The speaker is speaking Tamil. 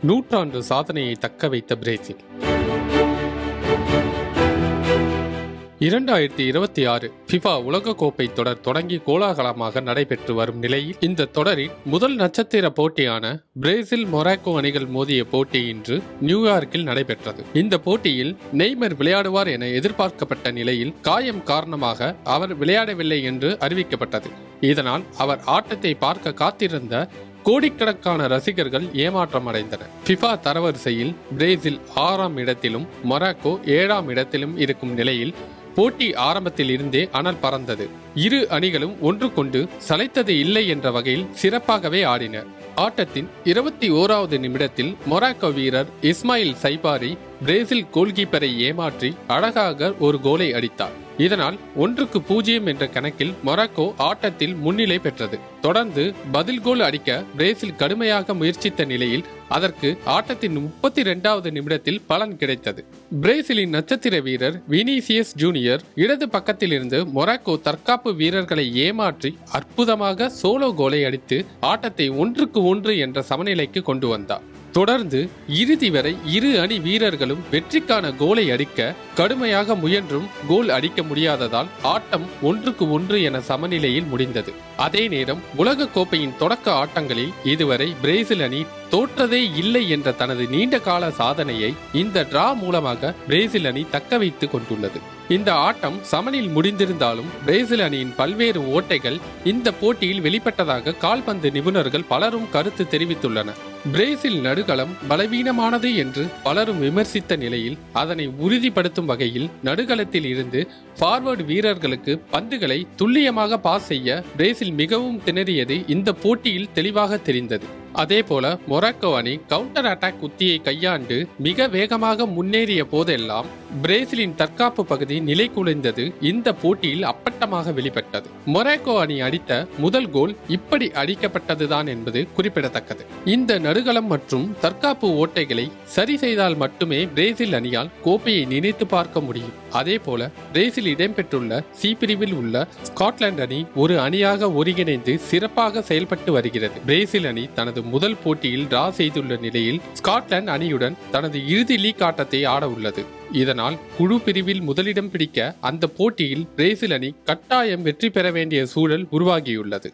நூற்றாண்டு சாதனையை தக்க வைத்த பிரேசில். 2026 ஃபிஃபா உலகக்கோப்பை தொடர் தொடங்கி கோலாகலமாக நடைபெற்று வரும் நிலையில் இந்த தொடரின் முதல் நட்சத்திர போட்டியான பிரேசில் மொராக்கோ அணிகள் மோதிய போட்டி இன்று நியூயார்க்கில் நடைபெற்றது. இந்த போட்டியில் நெய்மர் விளையாடுவார் என எதிர்பார்க்கப்பட்ட நிலையில் காயம் காரணமாக அவர் விளையாடவில்லை என்று அறிவிக்கப்பட்டது. இதனால் அவர் ஆட்டத்தை பார்க்க காத்திருந்த கோடிக்கணக்கான ரசிகர்கள் ஏமாற்றம் அடைந்தனர். ஃபிஃபா தரவரிசையில் பிரேசில் 6ஆம் இடத்திலும் மொராக்கோ 7ஆம் இடத்திலும் இருக்கும் நிலையில் போட்டி ஆரம்பத்தில் இருந்தே அனல் பறந்தது. இரு அணிகளும் ஒன்றுக்கொண்டு சளைத்தது இல்லை என்ற வகையில் சிறப்பாகவே ஆடினர். ஆட்டத்தின் 21வது நிமிடத்தில் மொராக்கோ வீரர் இஸ்மாயில் சைபாரி பிரேசில் கோல்கீப்பரை ஏமாற்றி அழகாக ஒரு கோலை அடித்தார். இதனால் 1-0 என்ற கணக்கில் மொராக்கோ ஆட்டத்தில் முன்னிலை பெற்றது. தொடர்ந்து பதில் கோல் அடிக்க பிரேசில் கடுமையாக முயற்சித்த நிலையில் அதற்கு ஆட்டத்தின் 32வது நிமிடத்தில் பலன் கிடைத்தது. பிரேசிலின் நட்சத்திர வீரர் வினிசியஸ் ஜூனியர் இடது பக்கத்தில் இருந்து மொராக்கோ தற்காப்பு வீரர்களை ஏமாற்றி அற்புதமாக சோலோ கோலை அடித்து ஆட்டத்தை 1-1 என்ற சமநிலைக்கு கொண்டு வந்தார். தொடர்ந்து இறுதி வரை இரு அணி வீரர்களும் வெற்றிக்கான கோலை அடிக்க கடுமையாக முயன்றும் கோல் அடிக்க முடியாததால் ஆட்டம் 1-1 என சமநிலையில் முடிந்தது. அதே நேரம் உலக கோப்பையின் தொடக்க ஆட்டங்களில் இதுவரை பிரேசில் அணி தோற்றதே இல்லை என்ற தனது நீண்ட கால சாதனையை இந்த டிரா மூலமாக பிரேசில் அணி தக்க வைத்துக் கொண்டுள்ளது. இந்த ஆட்டம் சமனில் முடிந்திருந்தாலும் பிரேசில் அணியின் பல்வேறு ஓட்டைகள் இந்த போட்டியில் வெளிப்பட்டதாக கால்பந்து நிபுணர்கள் பலரும் கருத்து தெரிவித்துள்ளனர். பிரேசில் நடுகளம் பலவீனமானது என்று பலரும் விமர்சித்த நிலையில் அதனை உறுதிப்படுத்தும் வகையில் நடுகளத்தில் இருந்து ஃபார்வர்டு வீரர்களுக்கு பந்துகளை துல்லியமாக பாஸ் செய்ய பிரேசில் மிகவும் திணறியது இந்த போட்டியில் தெளிவாக தெரிந்தது. அதேபோல மொராக்கோ அணி கவுண்டர் அட்டாக் உத்தியை கையாண்டு மிக வேகமாக முன்னேறிய போதெல்லாம் பிரேசிலின் தற்காப்பு பகுதி நிலை குலைந்தது இந்த போட்டியில் அப்பட்டமாக வெளிப்பட்டது. மொராக்கோ அணி அடித்த முதல் கோல் இப்படி அடிக்கப்பட்டதுதான் என்பது குறிப்பிடத்தக்கது. இந்த நடுகளம் மற்றும் தற்காப்பு ஓட்டைகளை சரி செய்தால் மட்டுமே பிரேசில் அணியால் கோப்பையை நினைத்து பார்க்க முடியும். அதே போல பிரேசில் இடம்பெற்றுள்ள சி பிரிவில் உள்ள ஸ்காட்லாந்து அணி ஒரு அணியாக ஒருங்கிணைந்து சிறப்பாக செயல்பட்டு வருகிறது. பிரேசில் அணி தனது முதல் போட்டியில் டிரா செய்துள்ள நிலையில் ஸ்காட்லாந்து அணியுடன் தனது இறுதி லீக் ஆட்டத்தை ஆட உள்ளது. இதனால் குழு பிரிவில் முதலிடம் பிடிக்க அந்த போட்டியில் பிரேசில் அணி கட்டாயம் வெற்றி பெற வேண்டிய சூழல் உருவாகியுள்ளது.